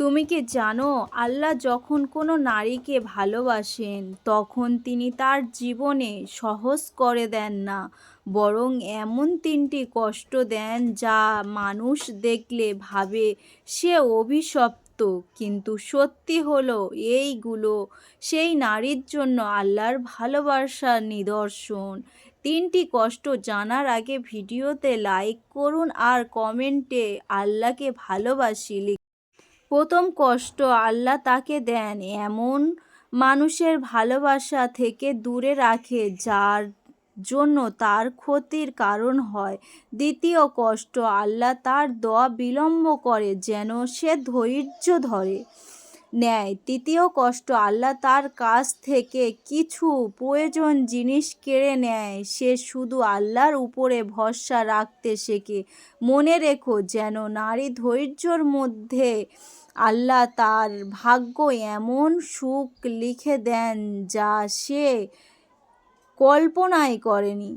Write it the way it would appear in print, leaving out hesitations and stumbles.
তুমি কি জানো, আল্লাহ যখন কোনো নারীকে ভালোবাসেন তখন তিনি তার জীবনে সহজ করে দেন না, বরং এমন তিনটি কষ্ট দেন যা মানুষ দেখলে ভাবে সে অভিশপ্ত। কিন্তু সত্যি হলো এইগুলো সেই নারীর জন্য আল্লাহর ভালোবাসার নিদর্শন। তিনটি কষ্ট জানার আগে ভিডিওতে লাইক করুন আর কমেন্টে আল্লাহকে ভালোবাসি। প্রথম কষ্ট আল্লাহ তাকে দেন এমন মানুষের ভালোবাসা থেকে দূরে রাখে যার জন্য তার ক্ষতির কারণ হয়। দ্বিতীয় কষ্ট আল্লাহ তার দোয়া বিলম্ব করে যেন সে ধৈর্য ধরে নেয়। তৃতীয় কষ্ট আল্লাহ তার কাছ থেকে কিছু প্রয়োজন জিনিস কেড়ে নেয় সে শুধু আল্লাহর উপরে ভরসা রাখতে শেখে। মনে রেখো, যেন নারী ধৈর্যর মধ্যে আল্লাহ তার ভাগ্য এমন সুখ লিখে দেন যা সে কল্পনাই করেনি।